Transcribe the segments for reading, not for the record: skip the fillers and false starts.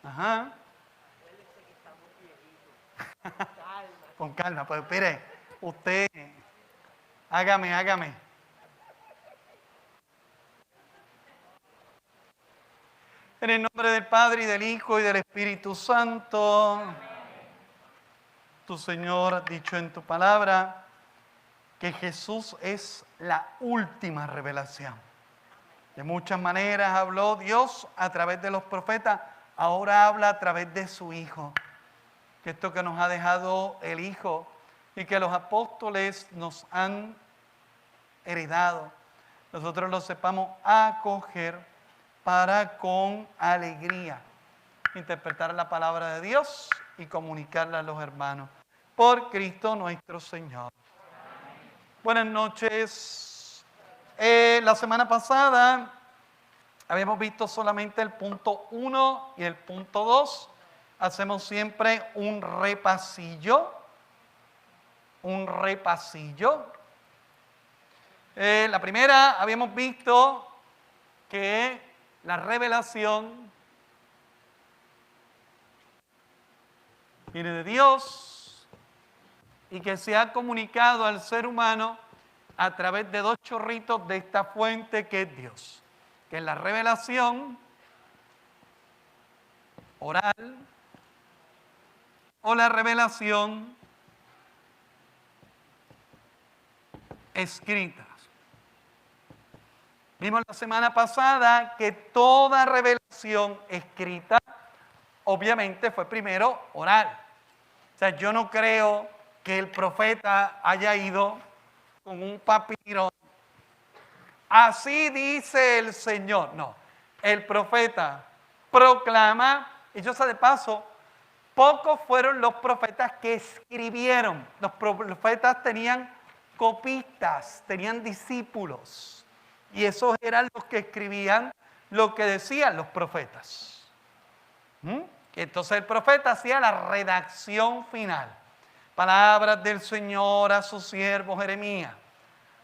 Ajá. Con calma, pues mire, usted, hágame. En el nombre del Padre, y del Hijo, y del Espíritu Santo. Tu Señor ha dicho en tu palabra que Jesús es la última revelación. De muchas maneras habló Dios a través de los profetas, ahora habla a través de su Hijo. Que esto que nos ha dejado el Hijo y que los apóstoles nos han heredado, nosotros lo sepamos acoger para con alegría interpretar la palabra de Dios y comunicarla a los hermanos. Por Cristo nuestro Señor. Buenas noches. La semana pasada habíamos visto solamente el punto 1 y el punto 2. Hacemos siempre un repasillo. La primera habíamos visto que la revelación viene de Dios y que se ha comunicado al ser humano a través de dos chorritos de esta fuente que es Dios, que es la revelación oral o la revelación escrita. Vimos la semana pasada que toda revelación escrita obviamente fue primero oral. O sea, yo no creo que el profeta haya ido con un papiro. Así dice el Señor. No, el profeta proclama, y yo sé de paso, pocos fueron los profetas que escribieron. Los profetas tenían copistas, tenían discípulos. Y esos eran los que escribían lo que decían los profetas. Entonces el profeta hacía la redacción final. Palabras del Señor a su siervo Jeremías.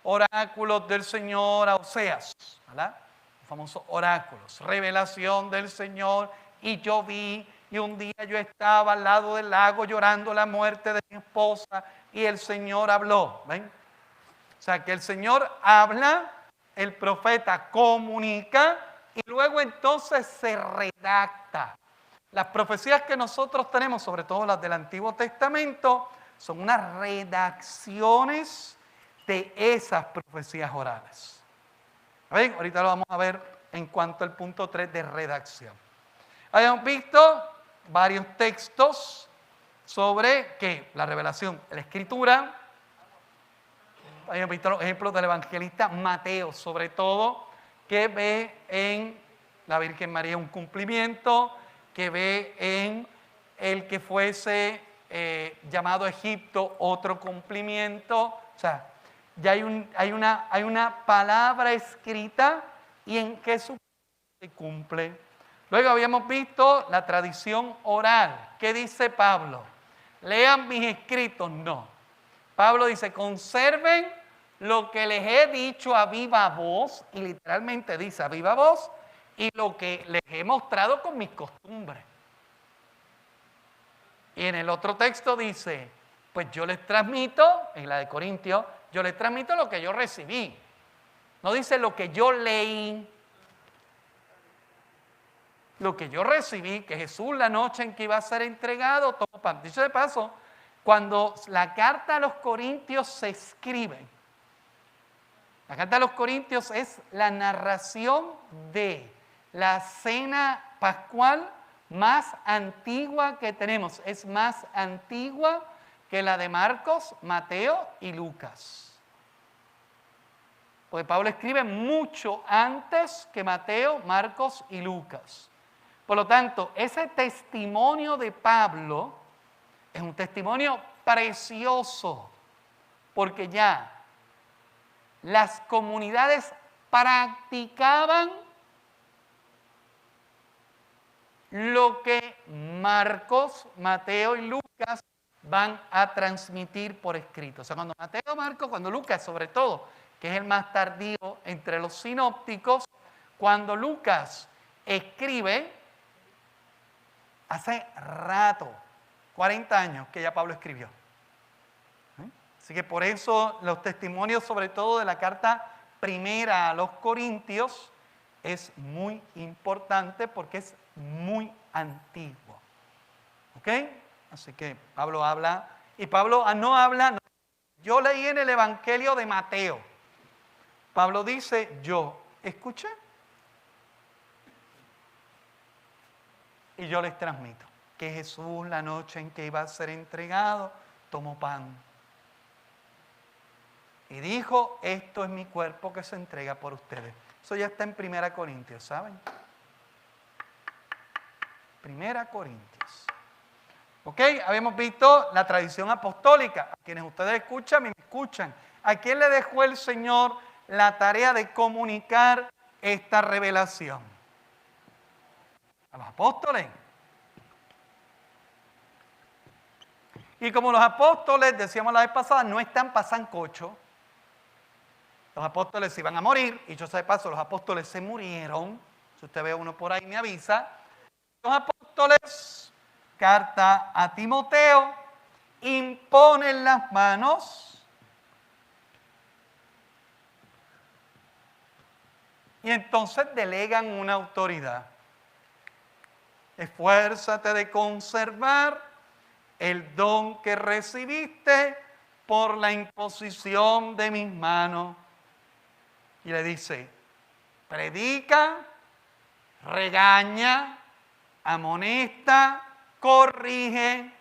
Oráculos del Señor a Oseas. ¿Verdad? Los famosos oráculos. Revelación del Señor. Y yo vi, y un día yo estaba al lado del lago llorando la muerte de mi esposa. Y el Señor habló. ¿Ven? O sea que el Señor habla, el profeta comunica y luego entonces se redacta. Las profecías que nosotros tenemos, sobre todo las del Antiguo Testamento, son unas redacciones de esas profecías orales. ¿Ven? Ahorita lo vamos a ver en cuanto al punto 3 de redacción. Habíamos visto varios textos sobre ¿qué? La revelación, la escritura. Habíamos visto los ejemplos del evangelista Mateo, sobre todo, que ve en la Virgen María un cumplimiento, que ve en el que fuese llamado a Egipto otro cumplimiento. O sea, ya hay una palabra escrita y en que se cumple. Luego habíamos visto la tradición oral. ¿Qué dice Pablo? ¿Lean mis escritos? No. Pablo dice, conserven lo que les he dicho a viva voz, y literalmente dice a viva voz, y lo que les he mostrado con mis costumbres. Y en el otro texto dice, pues yo les transmito, en la de Corintios, yo les transmito lo que yo recibí. No dice lo que yo leí, lo que yo recibí, que Jesús la noche en que iba a ser entregado, tomó pan. Dicho de paso, cuando la carta a los Corintios se escribe, la carta a los Corintios es la narración de la cena pascual más antigua que tenemos. Es más antigua que la de Marcos, Mateo y Lucas. Porque Pablo escribe mucho antes que Mateo, Marcos y Lucas. Por lo tanto, ese testimonio de Pablo es un testimonio precioso, porque ya las comunidades practicaban lo que Marcos, Mateo y Lucas van a transmitir por escrito. O sea, cuando Mateo, Marcos, cuando Lucas sobre todo, que es el más tardío entre los sinópticos, cuando Lucas escribe, hace rato, 40 años que ya Pablo escribió. Así que por eso los testimonios, sobre todo de la carta primera a los Corintios, es muy importante porque es muy antiguo. ¿Ok? Así que Pablo habla, y Pablo no habla, yo leí en el Evangelio de Mateo. Pablo dice, yo escuché y yo les transmito que Jesús, la noche en que iba a ser entregado, tomó pan y dijo, esto es mi cuerpo que se entrega por ustedes. Eso ya está en 1 Corintios, ¿saben? 1 Corintios. ¿Ok? Habíamos visto la tradición apostólica. A quienes ustedes escuchan, me escuchan. ¿A quién le dejó el Señor la tarea de comunicar esta revelación? A los apóstoles. Y como los apóstoles, decíamos la vez pasada, no están para sancocho. Los apóstoles se iban a morir, y yo sé de paso, los apóstoles se murieron. Si usted ve uno por ahí, me avisa. Los apóstoles, carta a Timoteo, imponen las manos y entonces delegan una autoridad. Esfuérzate de conservar el don que recibiste por la imposición de mis manos. Y le dice, predica, regaña, amonesta, corrige,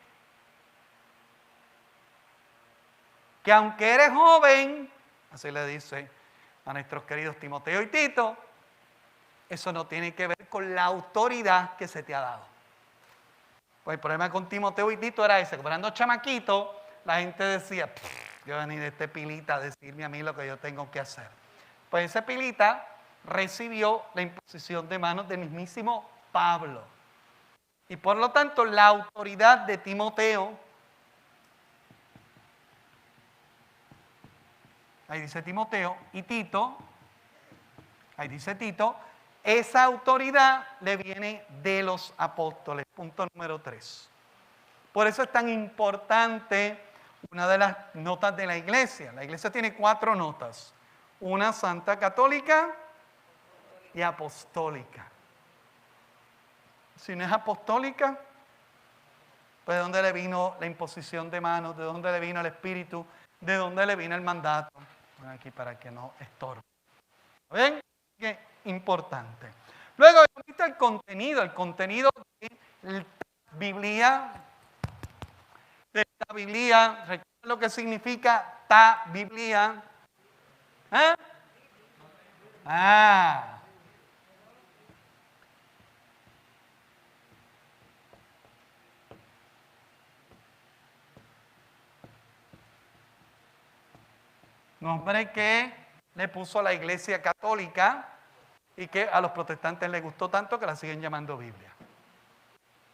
que aunque eres joven, así le dice a nuestros queridos Timoteo y Tito, eso no tiene que ver con la autoridad que se te ha dado. Pues el problema con Timoteo y Tito era ese, que cuando chamaquito, la gente decía, yo venía de este pilita a decirme a mí lo que yo tengo que hacer. Pues ese pilita recibió la imposición de manos del mismísimo Pablo. Y por lo tanto, la autoridad de Timoteo, ahí dice Timoteo, y Tito, ahí dice Tito, esa autoridad le viene de los apóstoles. Punto número 3. Por eso es tan importante una de las notas de la iglesia. La iglesia tiene 4 notas. Una santa católica y apostólica. Si no es apostólica, pues ¿de dónde le vino la imposición de manos? ¿De dónde le vino el espíritu? ¿De dónde le vino el mandato? Bueno, aquí para que no estorbe. ¿Ven? Qué importante. Luego, visto el contenido de la Biblia. De la Biblia, ¿recuerdan lo que significa ta Biblia? ¿Eh? Nombre que le puso la Iglesia Católica y que a los protestantes les gustó tanto que la siguen llamando Biblia.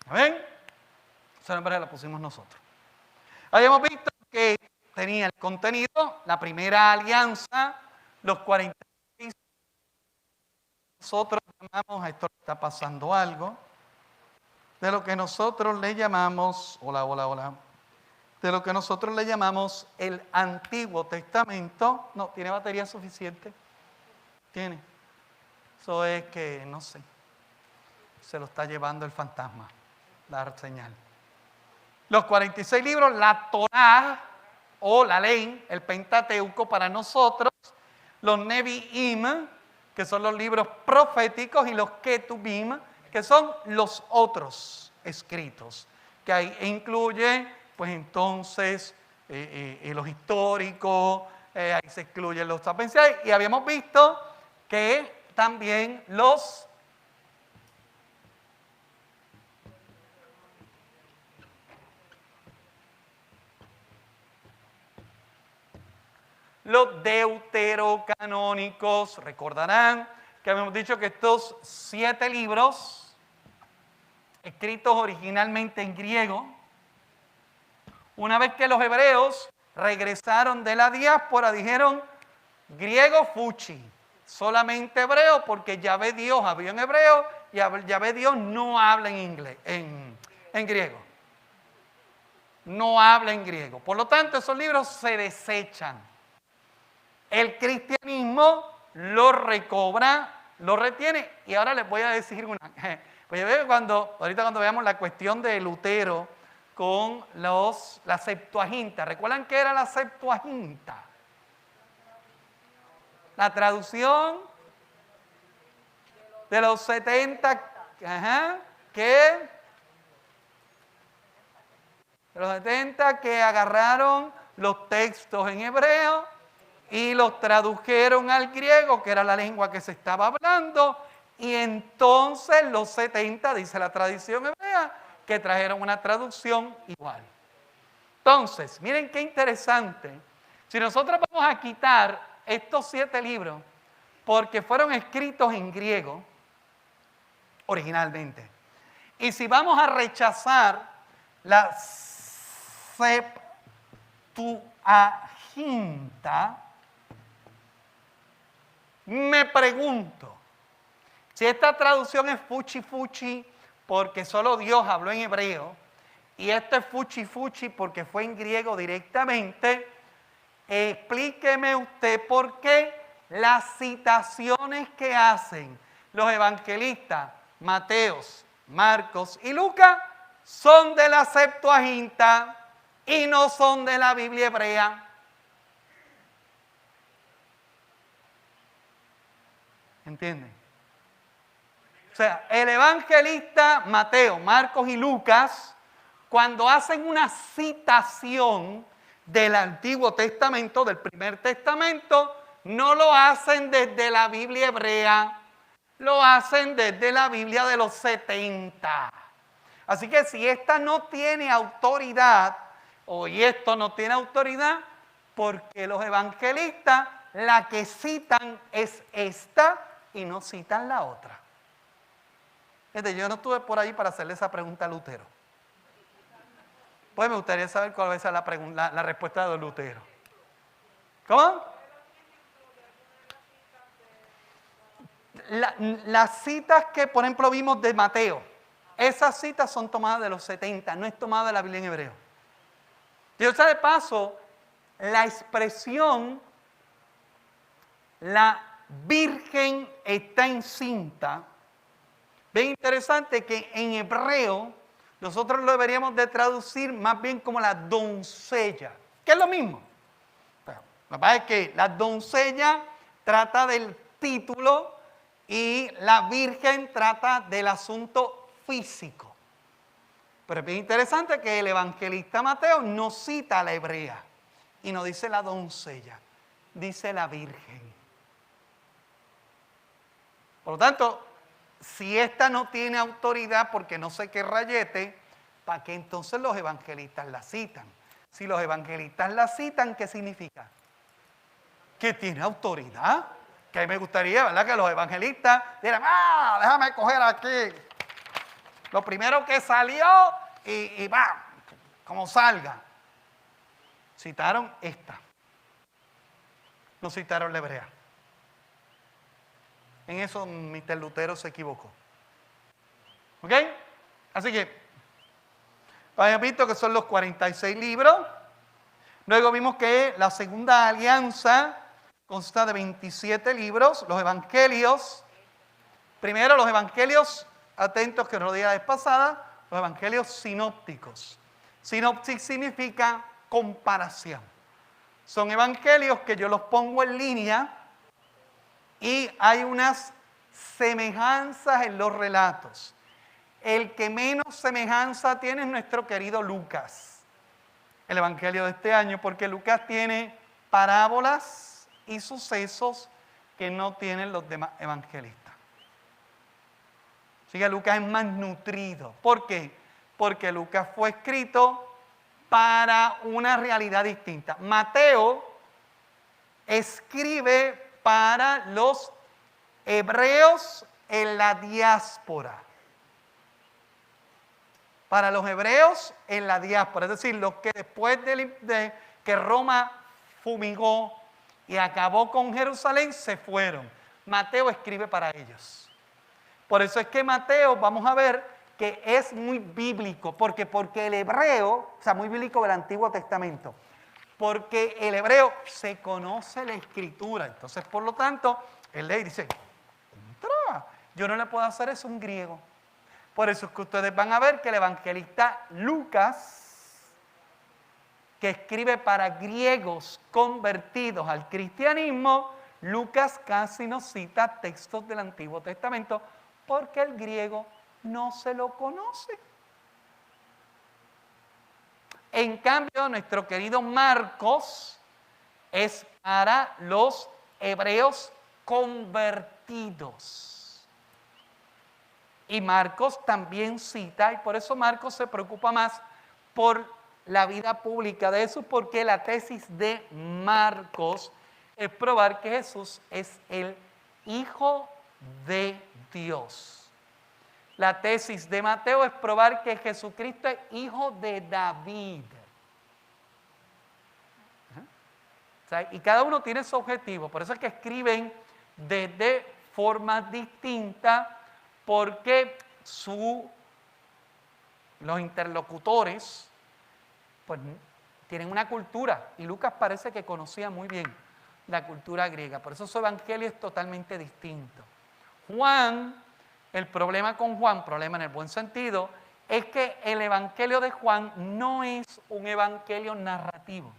¿Ven? Ese nombre lo pusimos nosotros. Habíamos visto que tenía el contenido, la primera alianza, los 46. Nosotros llamamos, a esto está pasando algo, de lo que nosotros le llamamos, de lo que nosotros le llamamos el Antiguo Testamento. No, ¿tiene batería suficiente? Tiene. Eso es que, no sé, se lo está llevando el fantasma, la señal. Los 46 libros, la Torá o la ley, el Pentateuco para nosotros, los Nevi'im, que son los libros proféticos, y los Ketubim, que son los otros escritos, que ahí incluye, pues entonces, los históricos, ahí se excluyen los sapiensales, y habíamos visto que también los deuterocanónicos. Recordarán que habíamos dicho que estos 7 libros, escritos originalmente en griego, una vez que los hebreos regresaron de la diáspora, dijeron griego fuchi, solamente hebreo, porque Yahvé Dios había en hebreo y Yahvé Dios no habla en inglés, en en griego. No habla en griego. Por lo tanto, esos libros se desechan. El cristianismo lo recobra, lo retiene. Y ahora les voy a decir una. Pues yo veo ahorita cuando veamos la cuestión de Lutero con la Septuaginta. ¿Recuerdan qué era la Septuaginta? La traducción de los 70, de los 70 que agarraron los textos en hebreo y los tradujeron al griego, que era la lengua que se estaba hablando, y entonces los 70, dice la tradición hebrea, que trajeron una traducción igual. Entonces, miren qué interesante. Si nosotros vamos a quitar estos 7 libros, porque fueron escritos en griego originalmente, y si vamos a rechazar la Septuaginta, me pregunto, si esta traducción es fuchi porque solo Dios habló en hebreo, y esto es fuchi porque fue en griego directamente, explíqueme usted por qué las citaciones que hacen los evangelistas Mateos, Marcos y Lucas son de la Septuaginta y no son de la Biblia hebrea. ¿Entienden? O sea, el evangelista Mateo, Marcos y Lucas, cuando hacen una citación del Antiguo Testamento, del Primer Testamento, no lo hacen desde la Biblia hebrea, lo hacen desde la Biblia de los 70. Así que si esta no tiene autoridad, y esto no tiene autoridad, porque los evangelistas la que citan es esta y no citan la otra. Yo no estuve por ahí para hacerle esa pregunta a Lutero. Pues me gustaría saber cuál va a ser la respuesta de Lutero. ¿Cómo? Las citas que, por ejemplo, vimos de Mateo, esas citas son tomadas de los 70, no es tomada de la Biblia en hebreo. Dios sabe de paso, la expresión, la Virgen está encinta. Bien interesante que en hebreo nosotros lo deberíamos de traducir más bien como la doncella, que es lo mismo. Lo que pasa es que la doncella trata del título y la virgen trata del asunto físico. Pero es bien interesante que el evangelista Mateo no cita a la hebrea y no dice la doncella, dice la virgen. Por lo tanto, si esta no tiene autoridad porque no sé qué rayete, ¿para qué entonces los evangelistas la citan? Si los evangelistas la citan, ¿qué significa? Que tiene autoridad. Que a mí me gustaría, ¿verdad?, que los evangelistas dijeran, déjame coger aquí lo primero que salió y va, como salga. Citaron esta. No citaron la hebrea. En eso Mr. Lutero se equivocó. ¿Ok? Así que, habíamos visto que son los 46 libros. Luego vimos que la segunda alianza consta de 27 libros, los evangelios. Primero, los evangelios, atentos que nos lo dije la vez pasada, los evangelios sinópticos. Sinopsis significa comparación. Son evangelios que yo los pongo en línea y hay unas semejanzas en los relatos. El que menos semejanza tiene es nuestro querido Lucas, el evangelio de este año, porque Lucas tiene parábolas y sucesos que no tienen los demás evangelistas. Así que Lucas es más nutrido. ¿Por qué? Porque Lucas fue escrito para una realidad distinta. Mateo escribe para los hebreos en la diáspora. Para los hebreos en la diáspora, es decir, los que después de que Roma fumigó y acabó con Jerusalén, se fueron. Mateo escribe para ellos. Por eso es que Mateo, vamos a ver que es muy bíblico, porque el hebreo, o sea, muy bíblico del Antiguo Testamento, porque el hebreo se conoce la escritura, entonces por lo tanto, él le dice, contra, yo no le puedo hacer eso a un griego. Por eso es que ustedes van a ver que el evangelista Lucas, que escribe para griegos convertidos al cristianismo, Lucas casi no cita textos del Antiguo Testamento porque el griego no se lo conoce. En cambio, nuestro querido Marcos es para los hebreos convertidos. Y Marcos también cita, y por eso Marcos se preocupa más por la vida pública de Jesús, porque la tesis de Marcos es probar que Jesús es el Hijo de Dios. La tesis de Mateo es probar que Jesucristo es hijo de David. O sea, y cada uno tiene su objetivo, por eso es que escriben de formas distintas, porque los interlocutores pues, tienen una cultura, y Lucas parece que conocía muy bien la cultura griega, por eso su evangelio es totalmente distinto. Juan, el problema con Juan, problema en el buen sentido, es que el evangelio de Juan no es un evangelio narrativo.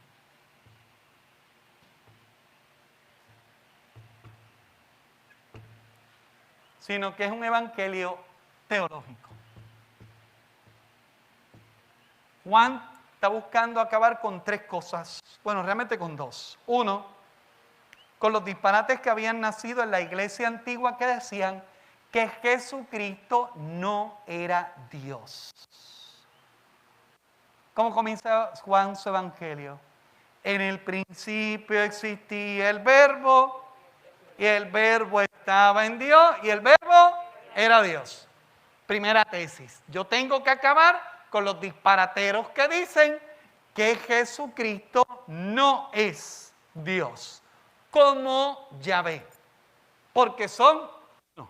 Sino que es un evangelio teológico. Juan está buscando acabar con tres cosas, bueno, realmente con dos. Uno, con los disparates que habían nacido en la iglesia antigua que decían que Jesucristo no era Dios. ¿Cómo comienza Juan su evangelio? En el principio existía el verbo, y el verbo estaba en Dios, y el verbo era Dios. Primera tesis. Yo tengo que acabar con los disparateros que dicen que Jesucristo no es Dios, como Yahvé, porque son no.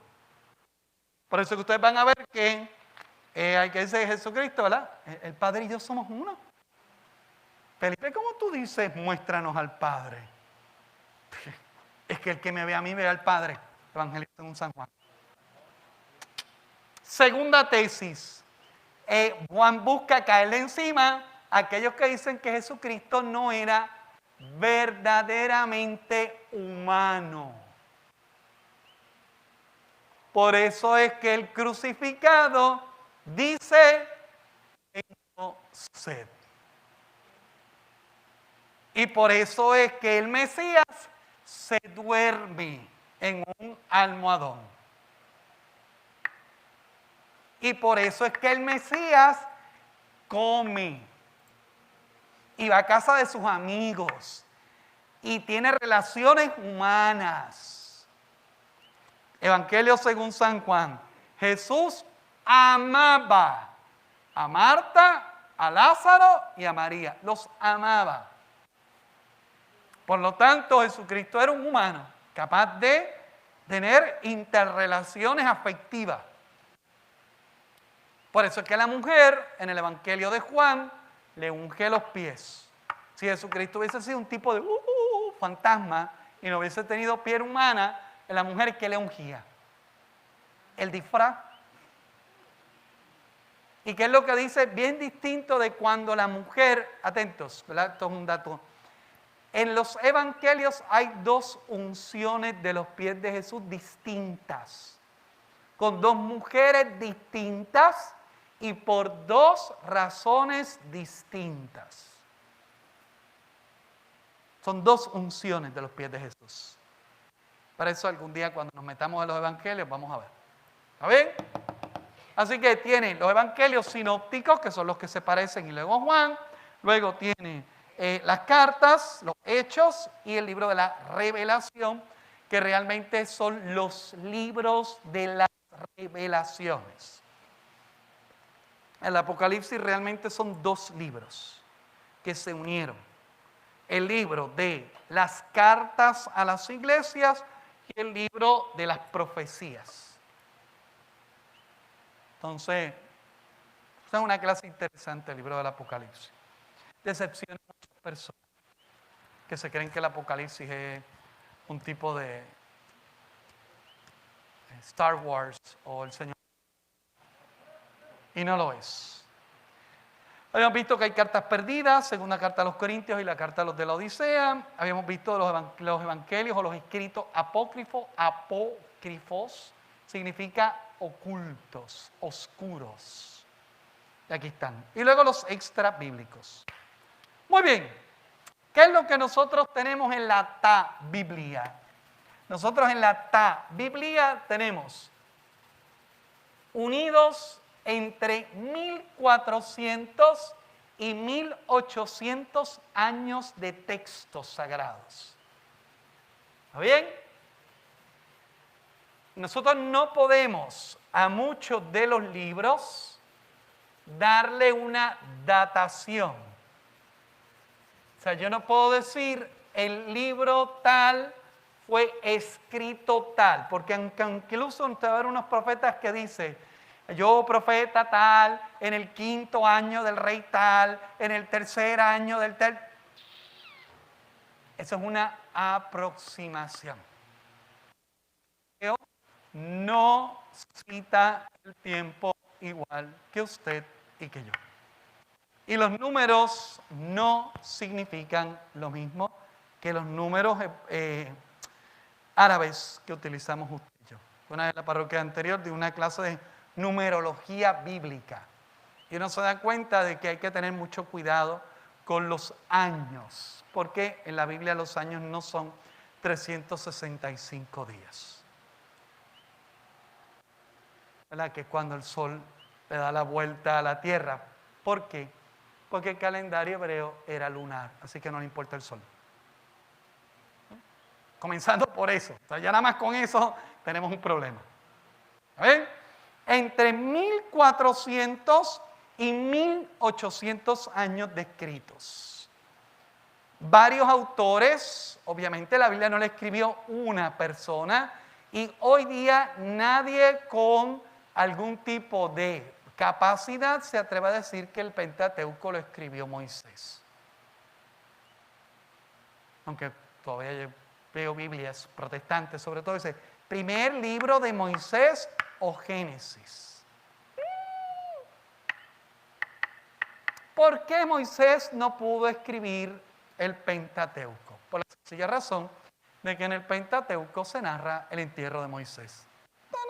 Por eso que ustedes van a ver que hay que decir Jesucristo, ¿verdad? El Padre y Dios somos uno. Felipe, ¿cómo tú dices, muéstranos al Padre? Es que el que me ve a mí ve al Padre. Evangelista según San Juan. Segunda tesis. Juan busca caerle encima a aquellos que dicen que Jesucristo no era verdaderamente humano. Por eso es que el crucificado dice, tengo sed. Y por eso es que el Mesías se duerme en un almohadón. Y por eso es que el Mesías come y va a casa de sus amigos y tiene relaciones humanas. Evangelio según San Juan. Jesús amaba a Marta, a Lázaro y a María. Los amaba. Por lo tanto, Jesucristo era un humano capaz de tener interrelaciones afectivas. Por eso es que la mujer en el Evangelio de Juan le unge los pies. Si Jesucristo hubiese sido un tipo de fantasma y no hubiese tenido piel humana, la mujer que le ungía el disfraz. ¿Y qué es lo que dice? Bien distinto de cuando la mujer, atentos, ¿verdad? Esto es un dato. En los evangelios hay dos unciones de los pies de Jesús distintas, con dos mujeres distintas y por dos razones distintas. Son dos unciones de los pies de Jesús. Para eso algún día cuando nos metamos en los evangelios vamos a ver. ¿Está bien? Así que tiene los evangelios sinópticos, que son los que se parecen, y luego Juan. Luego tiene las cartas, los hechos y el libro de la revelación, que realmente son los libros de las revelaciones. El Apocalipsis realmente son dos libros que se unieron. El libro de las cartas a las iglesias y el libro de las profecías. Entonces, Esta es una clase interesante, el libro del Apocalipsis. Decepciona a muchas personas que se creen que el Apocalipsis es un tipo de Star Wars o el Señor. Y no lo es. Habíamos visto que hay cartas perdidas, segunda carta a los Corintios y la carta a los de la Odisea. Habíamos visto los evangelios o los escritos apócrifos. Apócrifos significa ocultos, oscuros. Y aquí están. Y luego los extra bíblicos. Muy bien. ¿Qué es lo que nosotros tenemos en la Ta-Biblia? Nosotros en la Ta-Biblia tenemos unidos entre 1400 y 1800 años de textos sagrados. ¿Está bien? Nosotros no podemos a muchos de los libros darle una datación. O sea, yo no puedo decir el libro tal fue escrito tal, porque incluso usted va a ver unos profetas que dicen, yo profeta tal, en el 5º año del rey tal, en el 3er año del tal. Eso es una aproximación. No cita el tiempo igual que usted y que yo. Y los números no significan lo mismo que los números árabes que utilizamos usted y yo. Una vez en la parroquia anterior de una clase de numerología bíblica. Y uno se da cuenta de que hay que tener mucho cuidado con los años, porque en la Biblia los años no son 365 días. ¿Verdad? Que es cuando el sol le da la vuelta a la tierra. ¿Por qué? Porque el calendario hebreo era lunar, así que no le importa el sol. Comenzando por eso. O sea, ya nada más con eso tenemos un problema. ¿Ven? Entre 1400 y 1800 años descritos. Varios autores, obviamente la Biblia no la escribió una persona, y hoy día nadie con algún tipo de capacidad se atreve a decir que el Pentateuco lo escribió Moisés. Aunque todavía yo veo Biblias protestantes, sobre todo dice, primer libro de Moisés o Génesis. ¿Por qué Moisés no pudo escribir el Pentateuco? Por la sencilla razón de que en el Pentateuco se narra el entierro de Moisés. ¡Tarán!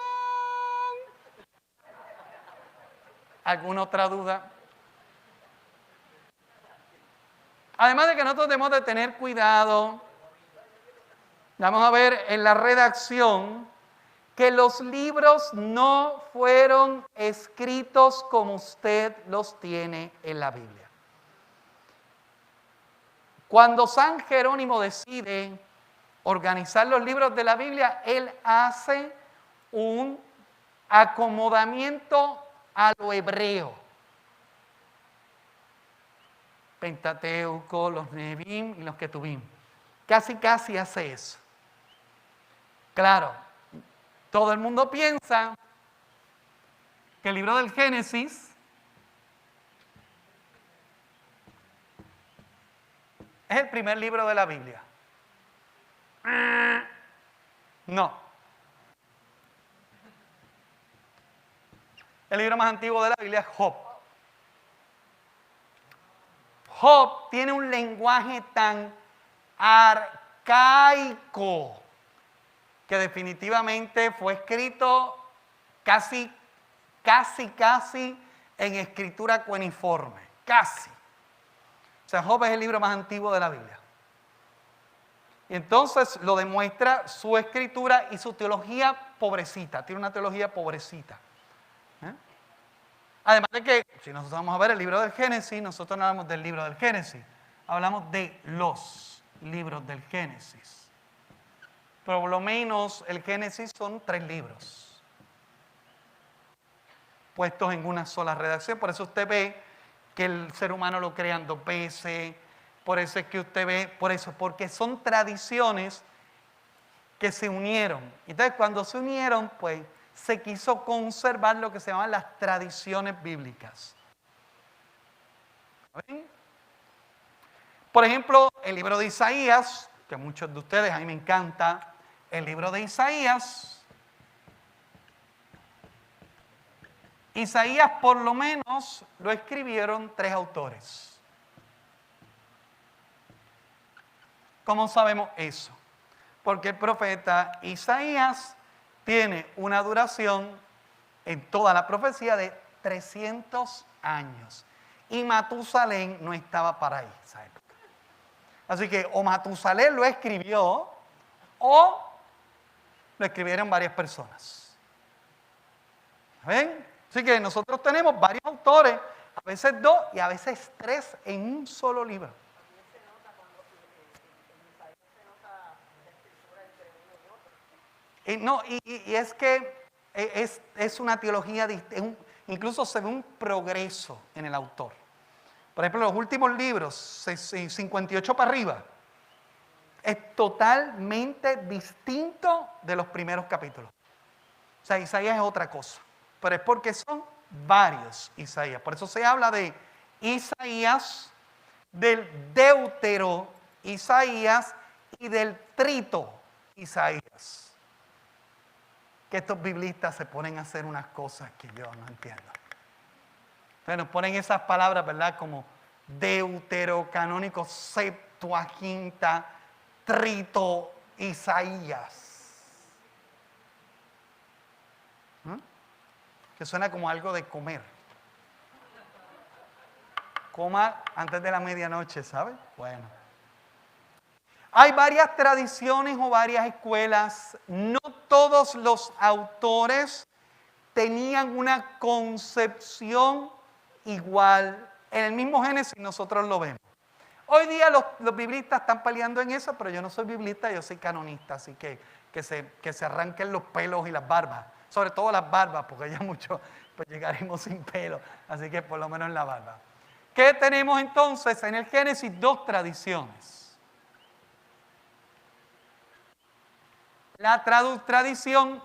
¿Alguna otra duda? Además de que nosotros debemos de tener cuidado, vamos a ver en la redacción que los libros no fueron escritos como usted los tiene en la Biblia. Cuando San Jerónimo decide organizar los libros de la Biblia, él hace un acomodamiento a lo hebreo. Pentateuco, los Nebim y los Ketubim. Casi hace eso. Claro, todo el mundo piensa que el libro del Génesis es el primer libro de la Biblia. No. El libro más antiguo de la Biblia es Job. Job tiene un lenguaje tan arcaico que definitivamente fue escrito casi en escritura cuneiforme. Casi. O sea, Job es el libro más antiguo de la Biblia. Y entonces lo demuestra su escritura y su teología pobrecita. Tiene una teología pobrecita. Además de que, si nosotros vamos a ver el libro del Génesis, nosotros no hablamos del libro del Génesis, hablamos de los libros del Génesis. Por lo menos el Génesis son 3 libros, puestos en una sola redacción. Por eso usted ve que el ser humano lo crean 2 veces, por eso es que usted ve, porque son tradiciones que se unieron. Entonces, cuando se unieron, pues se quiso conservar lo que se llaman las tradiciones bíblicas. ¿Ven? Por ejemplo, el libro de Isaías, que muchos de ustedes, a mí me encanta, el libro de Isaías. Isaías por lo menos lo escribieron 3 autores. ¿Cómo sabemos eso? Porque el profeta Isaías tiene una duración en toda la profecía de 300 años. Y Matusalén no estaba para ahí esa época. Así que o Matusalén lo escribió o lo escribieron varias personas. ¿Ven? Así que nosotros tenemos varios autores, a veces 2 y a veces 3 en un solo libro. Y es que es una teología, incluso se ve un progreso en el autor. Por ejemplo, los últimos libros, 58 para arriba, es totalmente distinto de los primeros capítulos. O sea, Isaías es otra cosa, pero es porque son varios Isaías. Por eso se habla de Isaías, del Deutero Isaías y del Trito Isaías. Que estos biblistas se ponen a hacer unas cosas que yo no entiendo. Entonces nos ponen esas palabras, ¿verdad? Como deuterocanónico, Septuaginta, Trito, Isaías. Que suena como algo de comer. Coma antes de la medianoche, ¿sabes? Bueno. Hay varias tradiciones o varias escuelas. No todos los autores tenían una concepción igual. En el mismo Génesis nosotros lo vemos. Hoy día los biblistas están peleando en eso, pero yo no soy biblista, yo soy canonista, así que se arranquen los pelos y las barbas. Sobre todo las barbas, porque ya mucho pues llegaremos sin pelo, así que por lo menos en la barba. ¿Qué tenemos entonces? En el Génesis 2 tradiciones. La tradición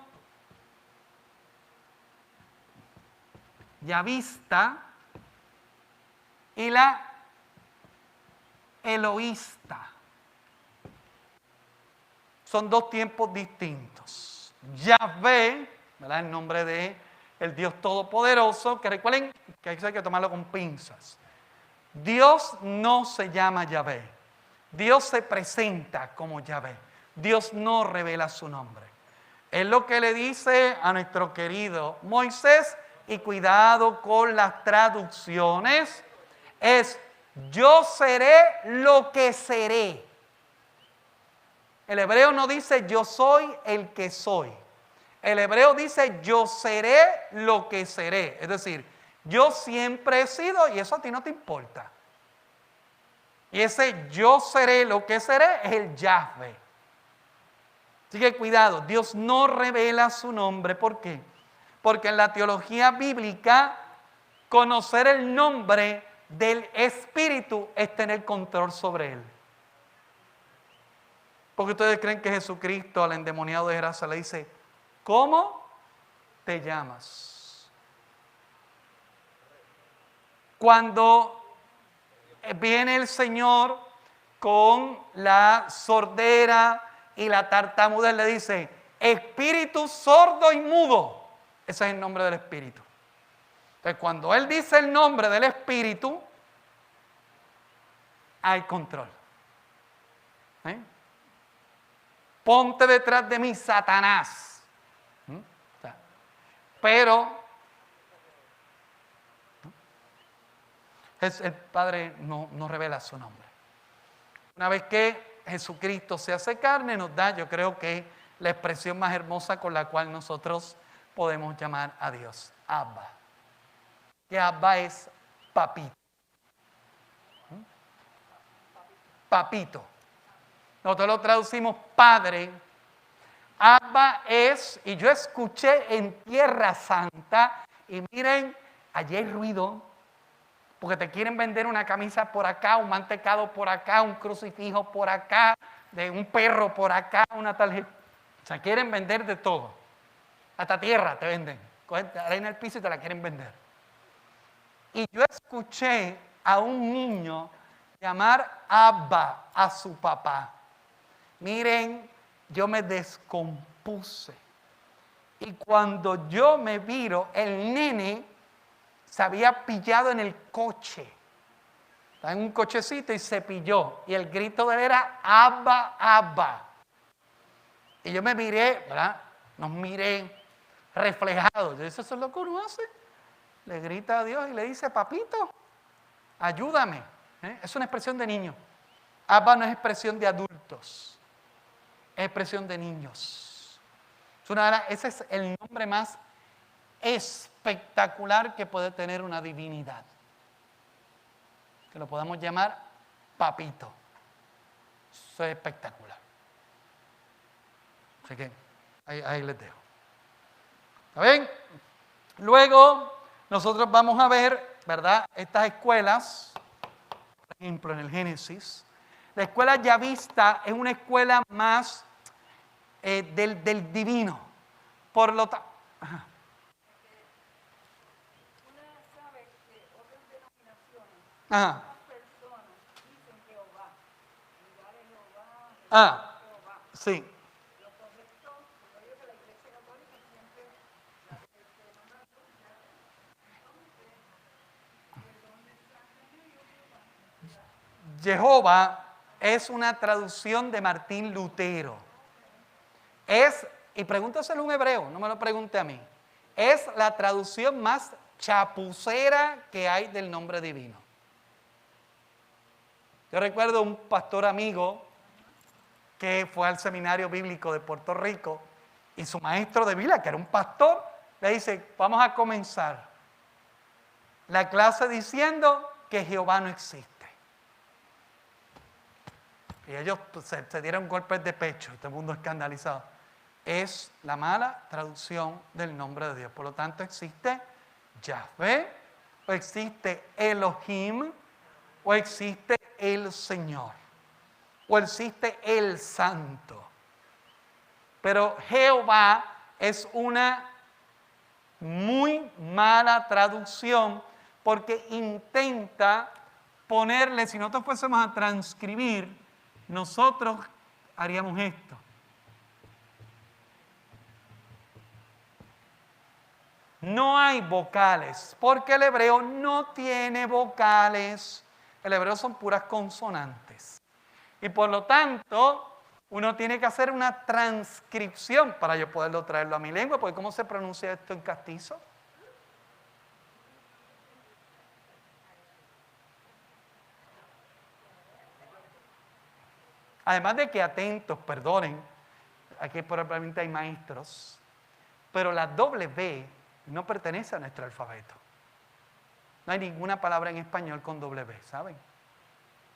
yavista y la eloísta. Son 2 tiempos distintos. Yahvé, ¿verdad? El nombre de el Dios Todopoderoso, que recuerden que hay que tomarlo con pinzas. Dios no se llama Yahvé. Dios se presenta como Yahvé. Dios no revela su nombre. Es lo que le dice a nuestro querido Moisés, y cuidado con las traducciones, es yo seré lo que seré. El hebreo no dice yo soy el que soy. El hebreo dice yo seré lo que seré. Es decir, yo siempre he sido y eso a ti no te importa. Y ese yo seré lo que seré es el Yahvé. Así que cuidado, Dios no revela su nombre. ¿Por qué? Porque en la teología bíblica, conocer el nombre del Espíritu es tener control sobre él. Porque ustedes creen que Jesucristo al endemoniado de Gerasa le dice, ¿cómo te llamas? Cuando viene el Señor con la sordera y la tartamuda, él le dice, espíritu sordo y mudo. Ese es el nombre del Espíritu. Entonces, cuando él dice el nombre del Espíritu, hay control. ¿Eh? Ponte detrás de mí, Satanás. Pero el Padre no revela su nombre. Una vez que Jesucristo se hace carne, nos da, yo creo que la expresión más hermosa con la cual nosotros podemos llamar a Dios, Abba. Que Abba es papito. Papito. Nosotros lo traducimos padre. Abba es, y yo escuché en Tierra Santa, y miren, allí hay ruido, porque te quieren vender una camisa por acá, un mantecado por acá, un crucifijo por acá, de un perro por acá, una tarjeta. O sea, quieren vender de todo. Hasta tierra te venden. Cogen arena el piso y te la quieren vender. Y yo escuché a un niño llamar Abba a su papá. Miren, yo me descompuse. Y cuando yo me viro, el nene se había pillado en el coche. Estaba en un cochecito y se pilló. Y el grito de él era Abba, Abba. Y yo me miré, ¿verdad? Nos miré reflejados. Yo dije, eso es lo que uno hace. Le grita a Dios y le dice, papito, ayúdame. Es una expresión de niño. Abba no es expresión de adultos. Es expresión de niños. Ese es el nombre más espectacular que puede tener una divinidad. Que lo podamos llamar papito. Eso es espectacular. Así que ahí les dejo. ¿Está bien? Luego nosotros vamos a ver, ¿verdad? Estas escuelas, por ejemplo en el Génesis. La escuela yavista es una escuela más del divino. Por lo tanto... Una sabe que otras denominaciones, Ajá. otras personas dicen Jehová, en lugar de Jehová, Jehová. Sí. Lo correcto, yo digo que la Iglesia Católica siempre la nombra Jehová es una traducción de Martín Lutero. Y pregúntaselo a un hebreo, no me lo pregunte a mí. Es la traducción más chapucera que hay del nombre divino. Yo recuerdo un pastor amigo que fue al seminario bíblico de Puerto Rico y su maestro de Biblia, que era un pastor, le dice, vamos a comenzar la clase diciendo que Jehová no existe. Y ellos se dieron golpes de pecho, y todo el mundo escandalizado. Es la mala traducción del nombre de Dios. Por lo tanto, existe Yahvé, o existe Elohim, o existe el Señor, o existe el Santo. Pero Jehová es una muy mala traducción porque intenta ponerle, si nosotros fuésemos a transcribir, nosotros haríamos esto. No hay vocales, porque el hebreo no tiene vocales. El hebreo son puras consonantes. Y por lo tanto, uno tiene que hacer una transcripción para yo poderlo traerlo a mi lengua, porque ¿cómo se pronuncia esto en castizo? Además de que atentos, perdonen, aquí probablemente hay maestros, pero la W no pertenece a nuestro alfabeto. No hay ninguna palabra en español con W, ¿saben?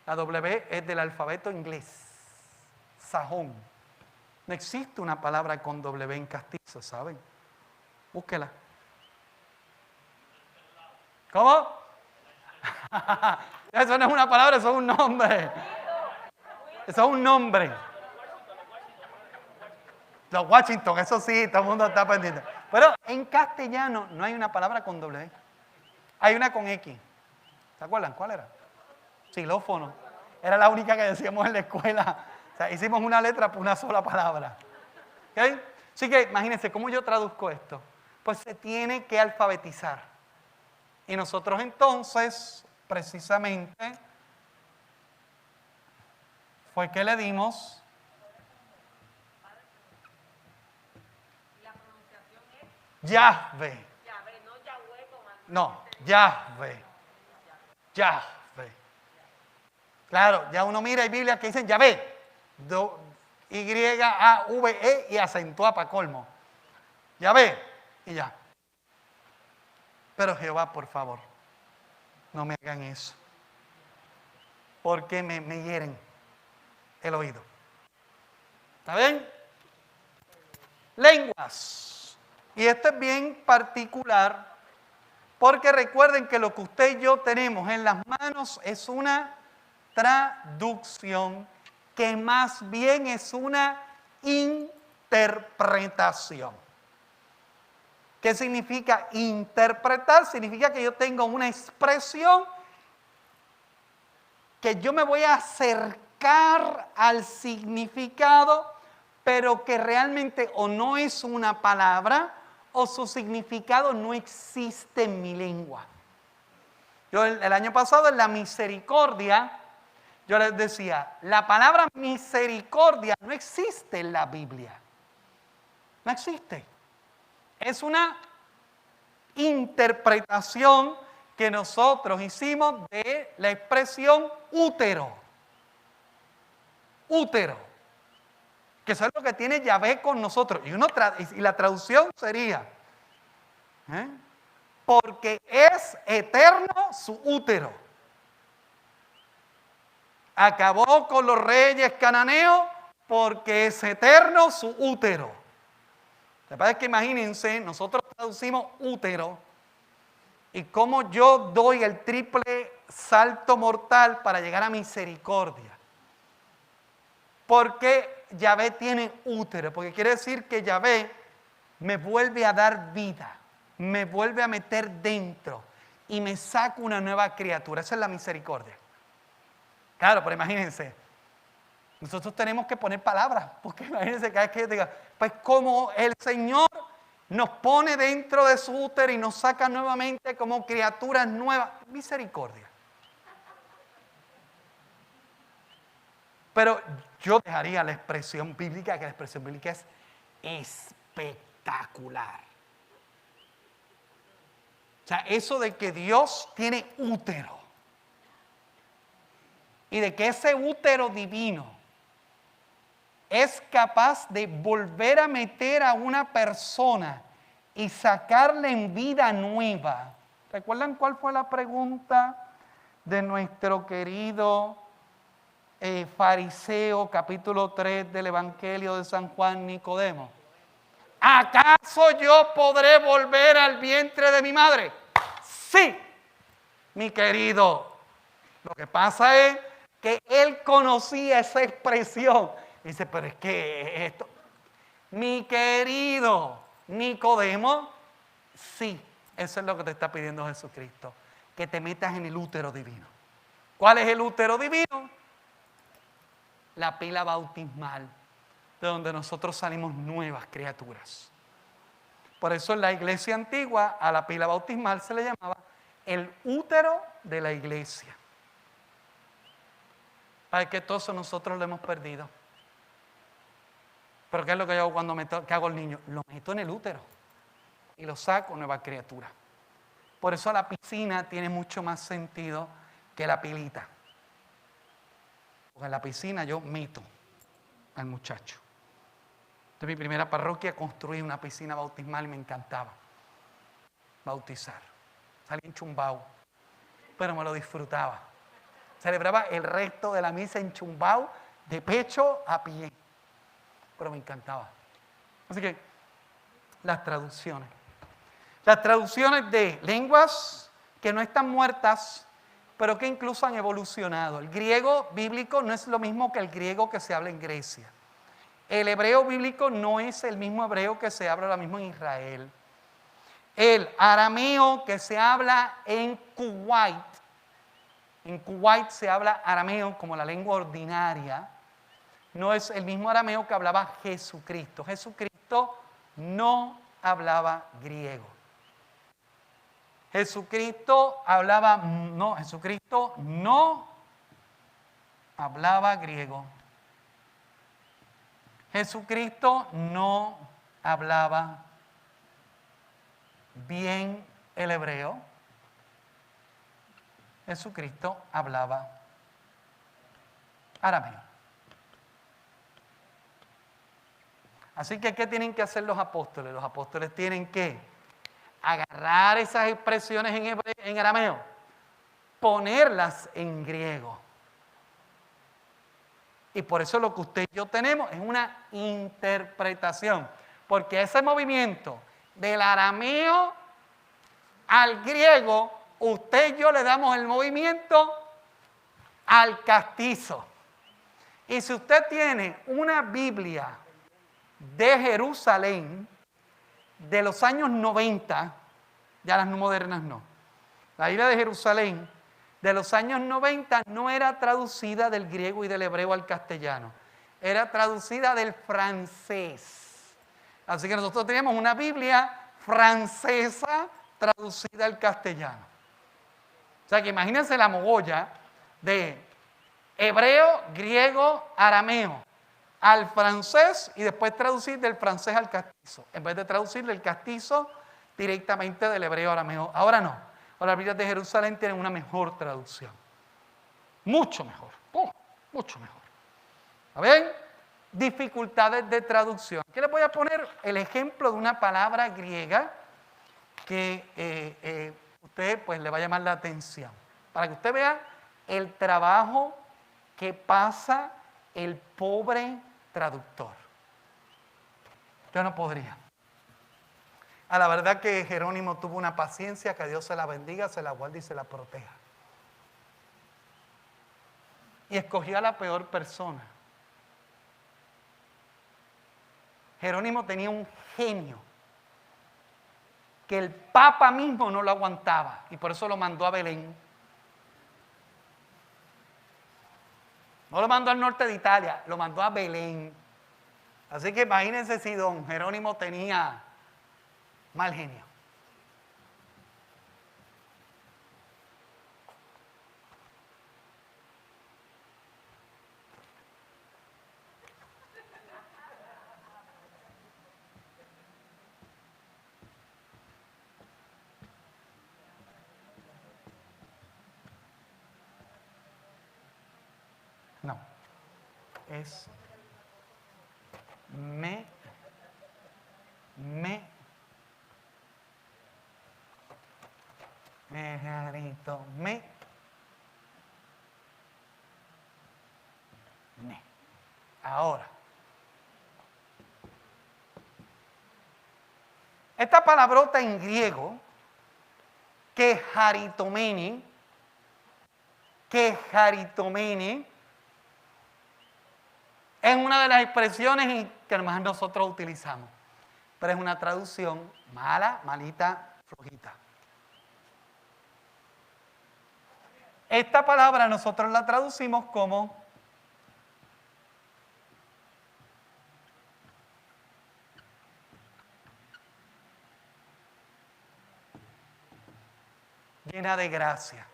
La W es del alfabeto inglés, sajón. No existe una palabra con W en castizo, ¿saben? Búsquela. ¿Cómo? Eso no es una palabra, eso es un nombre. Eso es un nombre. Los Washington, eso sí, todo el mundo está pendiente. Pero en castellano no hay una palabra con doble. Hay una con X. ¿Se acuerdan? ¿Cuál era? Xilófono. Era la única que decíamos en la escuela. O sea, hicimos una letra por una sola palabra. ¿Ok? Así que imagínense, ¿cómo yo traduzco esto? Pues se tiene que alfabetizar. Y nosotros entonces, precisamente, fue que le dimos... Yahvé. No, Yahvé. Yahvé. Claro, ya uno mira, hay Biblias que dicen Yahvé. Y-A-V-E y acentúa para colmo. Yahvé. Y ya. Pero Jehová, por favor, no me hagan eso. Porque me hieren el oído. ¿Está bien? Lenguas. Y esto es bien particular porque recuerden que lo que usted y yo tenemos en las manos es una traducción que más bien es una interpretación. ¿Qué significa interpretar? Significa que yo tengo una expresión que yo me voy a acercar al significado, pero que realmente o no es una palabra o su significado no existe en mi lengua. Yo el año pasado en la misericordia, yo les decía, la palabra misericordia no existe en la Biblia. No existe. Es una interpretación que nosotros hicimos de la expresión útero. Útero. Que eso es lo que tiene Yahvé con nosotros. Y la traducción sería, porque es eterno su útero. Acabó con los reyes cananeos porque es eterno su útero. Lo que pasa es que imagínense, nosotros traducimos útero y cómo yo doy el triple salto mortal para llegar a misericordia. Porque Yahvé tiene útero, porque quiere decir que Yahvé me vuelve a dar vida, me vuelve a meter dentro y me saca una nueva criatura. Esa es la misericordia. Claro, pero imagínense, nosotros tenemos que poner palabras, porque imagínense cada vez que yo diga, pues como el Señor nos pone dentro de su útero y nos saca nuevamente como criaturas nuevas, misericordia. Pero yo dejaría la expresión bíblica, que la expresión bíblica es espectacular. O sea, eso de que Dios tiene útero y de que ese útero divino es capaz de volver a meter a una persona y sacarle en vida nueva. ¿Recuerdan cuál fue la pregunta de nuestro querido fariseo, capítulo 3 del Evangelio de San Juan, Nicodemo? ¿Acaso yo podré volver al vientre de mi madre? Sí, mi querido. Lo que pasa es que él conocía esa expresión. Dice, pero es que esto, mi querido Nicodemo, sí, eso es lo que te está pidiendo Jesucristo, que te metas en el útero divino. ¿Cuál es el útero divino? La pila bautismal, de donde nosotros salimos nuevas criaturas. Por eso en la iglesia antigua a la pila bautismal se le llamaba el útero de la iglesia. Para que todo eso nosotros lo hemos perdido. Pero ¿qué es lo que yo hago cuando ¿qué hago al niño? Lo meto en el útero y lo saco nueva criatura. Por eso la piscina tiene mucho más sentido que la pilita. Porque en la piscina yo meto al muchacho. En mi primera parroquia construí una piscina bautismal y me encantaba bautizar. Salí enchumbado, pero me lo disfrutaba. Celebraba el resto de la misa enchumbado de pecho a pie. Pero me encantaba. Así que las traducciones de lenguas que no están muertas, pero que incluso han evolucionado. El griego bíblico no es lo mismo que el griego que se habla en Grecia. El hebreo bíblico no es el mismo hebreo que se habla ahora mismo en Israel. El arameo que se habla en Kuwait se habla arameo como la lengua ordinaria. No es el mismo arameo que hablaba Jesucristo. Jesucristo no hablaba griego. Jesucristo no hablaba griego. Jesucristo no hablaba bien el hebreo. Jesucristo hablaba arameo. Así que, ¿qué tienen que hacer los apóstoles? Los apóstoles tienen que agarrar esas expresiones en arameo, ponerlas en griego. Y por eso lo que usted y yo tenemos es una interpretación. Porque ese movimiento del arameo al griego, usted y yo le damos el movimiento al castizo. Y si usted tiene una Biblia de Jerusalén de los años 90, ya las modernas no, la Biblia de Jerusalén de los años 90 no era traducida del griego y del hebreo al castellano, era traducida del francés. Así que nosotros teníamos una Biblia francesa traducida al castellano. O sea que imagínense la mogolla de hebreo, griego, arameo al francés y después traducir del francés al castizo, en vez de traducir del castizo directamente del hebreo arameo. Ahora no. Ahora las Biblias de Jerusalén tienen una mejor traducción. Mucho mejor. Mucho mejor. ¿A ver? Dificultades de traducción. Aquí les voy a poner el ejemplo de una palabra griega que usted pues le va a llamar la atención. Para que usted vea el trabajo que pasa el pobre traductor. Yo no podría. A la verdad que Jerónimo tuvo una paciencia, que Dios se la bendiga, se la guarde y se la proteja. Y escogió a la peor persona. Jerónimo tenía un genio que el Papa mismo no lo aguantaba y por eso lo mandó a Belén. No lo mandó al norte de Italia, lo mandó a Belén. Así que imagínense si don Jerónimo tenía mal genio. No, es Mejarito, me. Ahora, esta palabrota en griego, quejaritomene, es una de las expresiones que más nosotros utilizamos, pero es una traducción mala, malita, flojita. Esta palabra nosotros la traducimos como llena de gracia.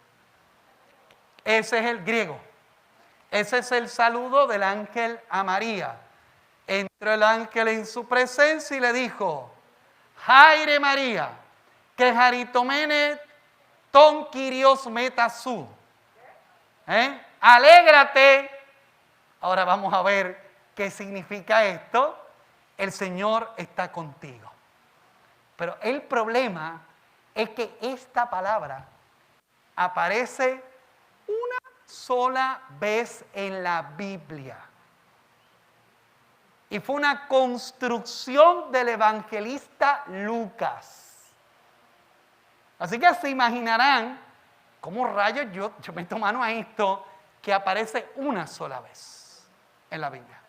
Ese es el griego. Ese es el saludo del ángel a María. Entró el ángel en su presencia y le dijo: Jaire María, que jaritomene ton Kyrios metasú. Alégrate. Ahora vamos a ver qué significa esto. El Señor está contigo. Pero el problema es que esta palabra aparece una sola vez en la Biblia. Y fue una construcción del evangelista Lucas. Así que se imaginarán cómo rayos yo meto mano a esto que aparece una sola vez en la Biblia.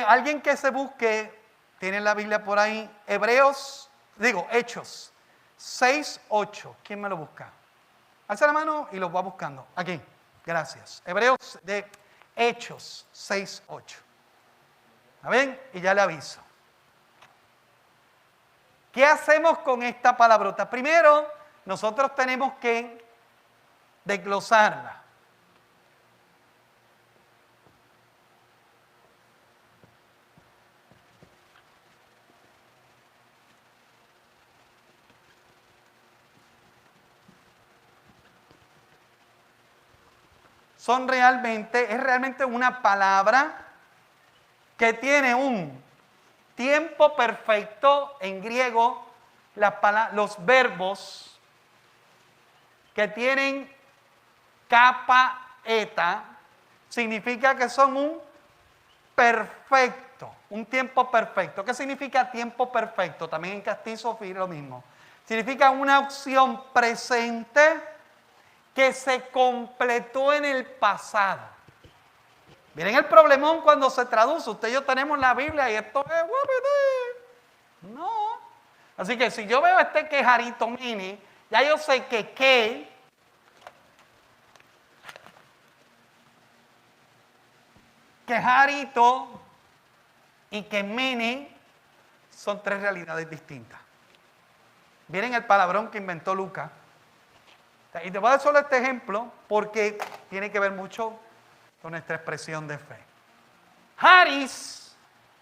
Alguien que se busque, tiene la Biblia por ahí, Hechos 6:8. ¿Quién me lo busca? Alza la mano y lo va buscando. Aquí, gracias. Hechos 6:8. ¿A ven? Y ya le aviso. ¿Qué hacemos con esta palabrota? Primero, nosotros tenemos que desglosarla. Es realmente una palabra que tiene un tiempo perfecto. En griego, los verbos que tienen capa eta significa que son un perfecto, un tiempo perfecto. ¿Qué significa tiempo perfecto? También en castizo lo mismo. Significa una opción presente que se completó en el pasado. Miren el problemón cuando se traduce. Usted y yo tenemos la Biblia y esto es... No. Así que si yo veo este quejarito mini, ya yo sé que quejarito y que mini son tres realidades distintas. Miren el palabrón que inventó Lucas. Y te voy a dar solo este ejemplo porque tiene que ver mucho con nuestra expresión de fe. Haris,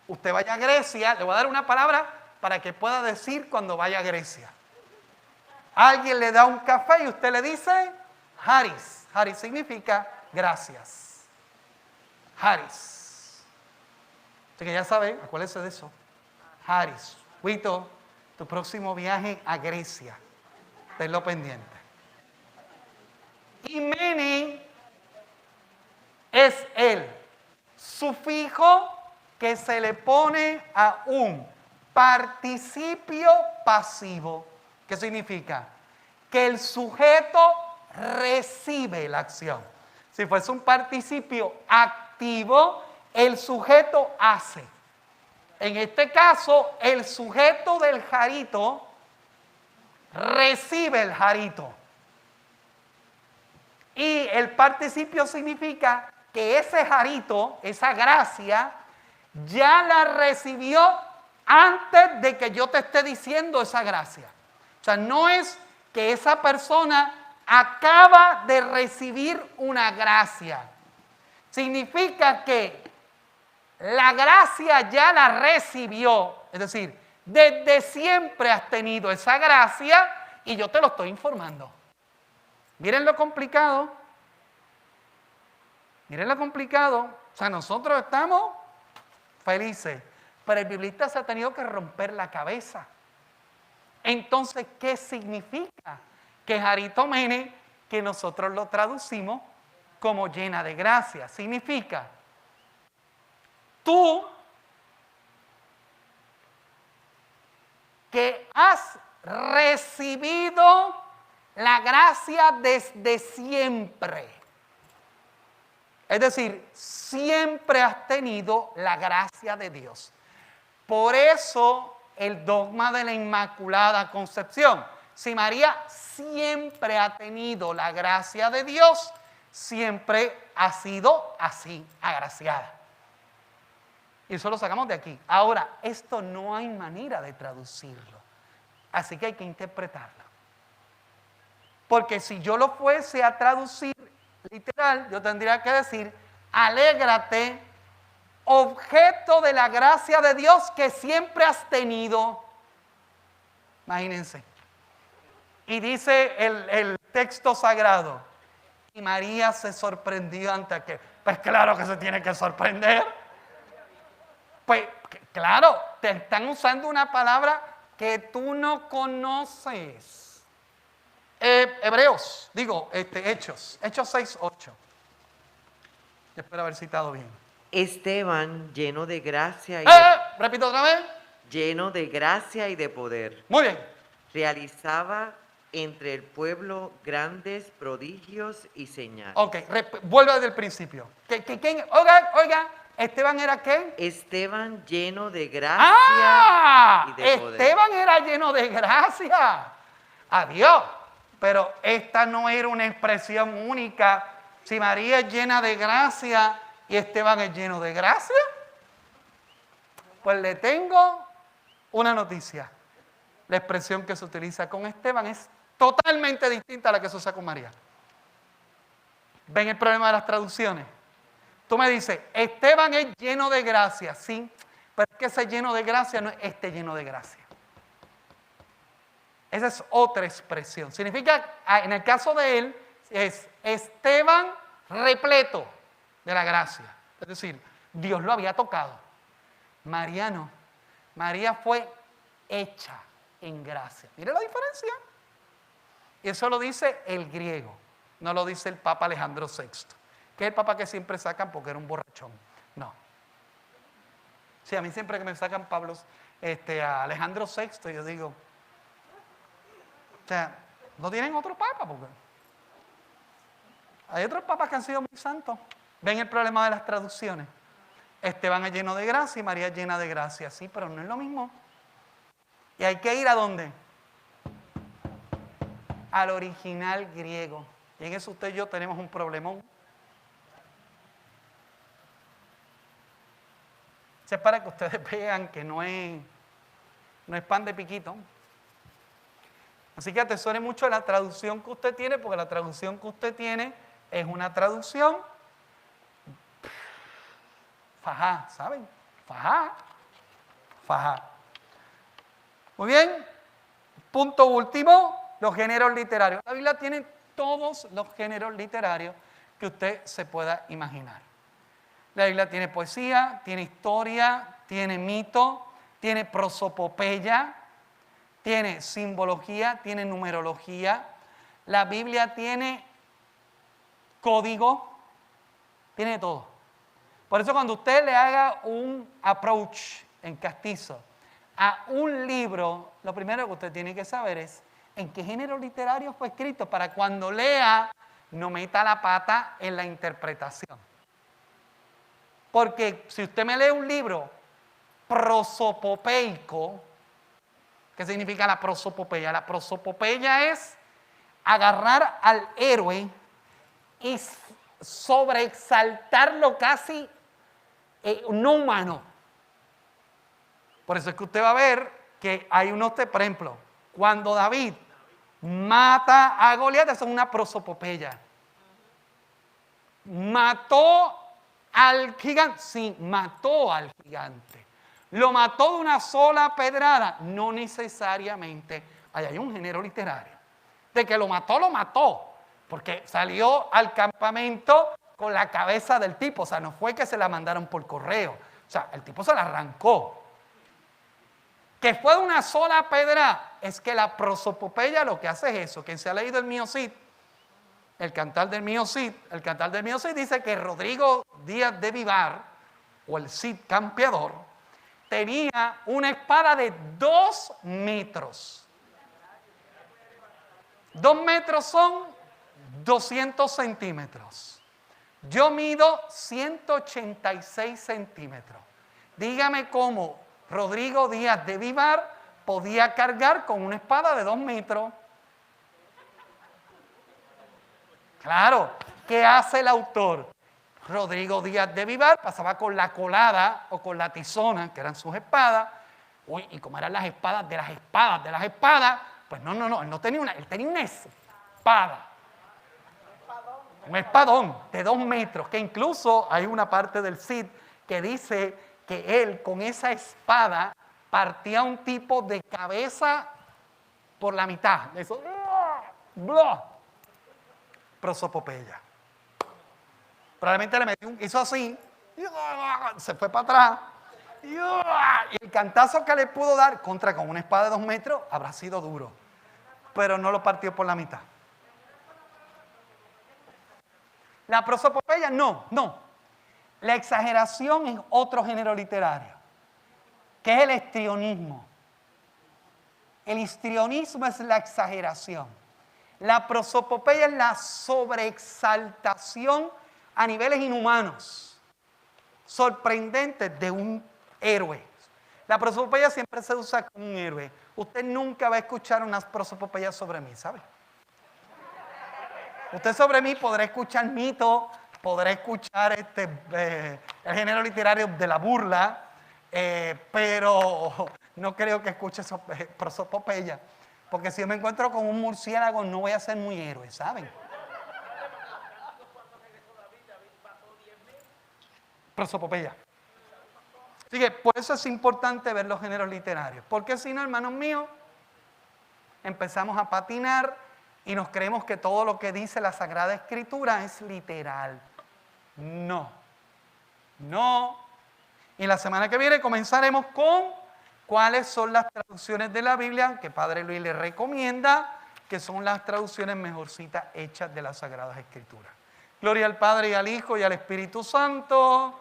usted vaya a Grecia, le voy a dar una palabra para que pueda decir cuando vaya a Grecia. Alguien le da un café y usted le dice Haris. Haris significa gracias. Haris. Así que ya saben, acuérdense de eso. Haris. Huito, tu próximo viaje a Grecia. Tenlo pendiente. Y meni es el sufijo que se le pone a un participio pasivo. ¿Qué significa? Que el sujeto recibe la acción. Si fuese un participio activo, el sujeto hace. En este caso, el sujeto del jarito recibe el jarito. Y el participio significa que ese jarito, esa gracia, ya la recibió antes de que yo te esté diciendo esa gracia. O sea, no es que esa persona acaba de recibir una gracia. Significa que la gracia ya la recibió. Es decir, desde siempre has tenido esa gracia y yo te lo estoy informando. Miren lo complicado. Miren lo complicado. O sea, nosotros estamos felices, pero el biblista se ha tenido que romper la cabeza. Entonces, ¿qué significa? Que jarito mene, que nosotros lo traducimos como llena de gracia. Significa, tú que has recibido la gracia desde siempre. Es decir, siempre has tenido la gracia de Dios. Por eso el dogma de la Inmaculada Concepción. Si María siempre ha tenido la gracia de Dios, siempre ha sido así, agraciada. Y eso lo sacamos de aquí. Ahora, esto no hay manera de traducirlo. Así que hay que interpretarlo. Porque si yo lo fuese a traducir literal, yo tendría que decir, alégrate, objeto de la gracia de Dios que siempre has tenido. Imagínense. Y dice el texto sagrado, y María se sorprendió ante que, pues claro que se tiene que sorprender. Pues claro, te están usando una palabra que tú no conoces. Hebreos, Hechos 6:8. Espero haber citado bien. Esteban, lleno de gracia y repito otra vez. lleno de gracia y de poder, Muy bien. realizaba entre el pueblo grandes prodigios y señales. Ok, vuelve desde el principio. ¿Quién? Oiga, ¿Esteban era qué? Esteban, lleno de gracia y de poder. Esteban era lleno de gracia. Adiós. Pero esta no era una expresión única. Si María es llena de gracia y Esteban es lleno de gracia, pues le tengo una noticia. La expresión que se utiliza con Esteban es totalmente distinta a la que se usa con María. ¿Ven el problema de las traducciones? Tú me dices, Esteban es lleno de gracia, sí, pero es que ese lleno de gracia no es este lleno de gracia. Esa es otra expresión. Significa, en el caso de él, es Esteban repleto de la gracia. Es decir, Dios lo había tocado. María no. María fue hecha en gracia. Mire la diferencia. Y eso lo dice el griego, no lo dice el Papa Alejandro VI, que es el Papa que siempre sacan porque era un borrachón. No. Sí, a mí siempre que me sacan a Alejandro VI, yo digo, o sea, no tienen otro Papa porque hay otros papas que han sido muy santos. ¿Ven el problema de las traducciones? Esteban es lleno de gracia y María es llena de gracia, sí, pero no es lo mismo. Y hay que ir ¿a dónde? Al original griego. Y en eso usted y yo tenemos un problemón. Es para que ustedes vean que no es pan de piquito. Así que atesore mucho la traducción que usted tiene, porque la traducción que usted tiene es una traducción fajá, ¿saben? Fajá. Muy bien. Punto último, los géneros literarios. La Biblia tiene todos los géneros literarios que usted se pueda imaginar. La Biblia tiene poesía, tiene historia, tiene mito, tiene prosopopeya, tiene simbología, tiene numerología. La Biblia tiene código, tiene todo. Por eso cuando usted le haga un approach en castizo a un libro, lo primero que usted tiene que saber es en qué género literario fue escrito, para cuando lea no meta la pata en la interpretación. Porque si usted me lee un libro prosopopeico, ¿qué significa la prosopopeya? La prosopopeya es agarrar al héroe y sobreexaltarlo casi no humano. Por eso es que usted va a ver que hay unos, por ejemplo, cuando David mata a Goliat, eso es una prosopopeya. ¿Mató al gigante? Sí, mató al gigante. ¿Lo mató de una sola pedrada? No necesariamente. Ahí hay un género literario. De que lo mató, porque salió al campamento con la cabeza del tipo. O sea, no fue que se la mandaron por correo. O sea, el tipo se la arrancó. Que fue de una sola pedra, es que la prosopopeya lo que hace es eso. Quien se ha leído el Mío Cid, el Cantar del Mío Cid dice que Rodrigo Díaz de Vivar, o el Cid campeador, tenía una espada de 2 metros. 2 metros son 200 centímetros. Yo mido 186 centímetros. Dígame cómo Rodrigo Díaz de Vivar podía cargar con una espada de 2 metros. Claro, ¿qué hace el autor? Rodrigo Díaz de Vivar pasaba con la colada o con la tizona, que eran sus espadas. Uy, y como eran las espadas de las espadas, pues no, él no tenía una, él tenía una espada. Un espadón de 2 metros, que incluso hay una parte del Cid que dice que él con esa espada partía un tipo de cabeza por la mitad. Eso, prosopopeya. Probablemente le metió hizo así, se fue para atrás, y el cantazo que le pudo dar con una espada de 2 metros habrá sido duro, pero no lo partió por la mitad. La prosopopeya no. La exageración es otro género literario, que es el histrionismo. El histrionismo es la exageración. La prosopopeya es la sobreexaltación a niveles inhumanos, sorprendentes de un héroe. La prosopopeya siempre se usa como un héroe. Usted nunca va a escuchar unas prosopopeyas sobre mí, ¿sabe? Usted sobre mí podrá escuchar mitos, podrá escuchar el género literario de la burla, pero no creo que escuche prosopopeya, porque si yo me encuentro con un murciélago no voy a ser muy héroe, ¿saben? Prosopopeya. Así que por eso es importante ver los géneros literarios, porque si no, hermanos míos, empezamos a patinar y nos creemos que todo lo que dice la Sagrada Escritura es literal. No. Y la semana que viene comenzaremos con cuáles son las traducciones de la Biblia que Padre Luis le recomienda, que son las traducciones mejorcitas hechas de las Sagradas Escrituras. Gloria al Padre y al Hijo y al Espíritu Santo.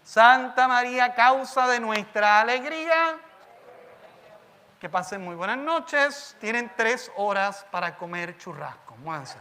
Santa María, causa de nuestra alegría. Que pasen muy buenas noches. Tienen 3 horas para comer churrasco. Muévanse.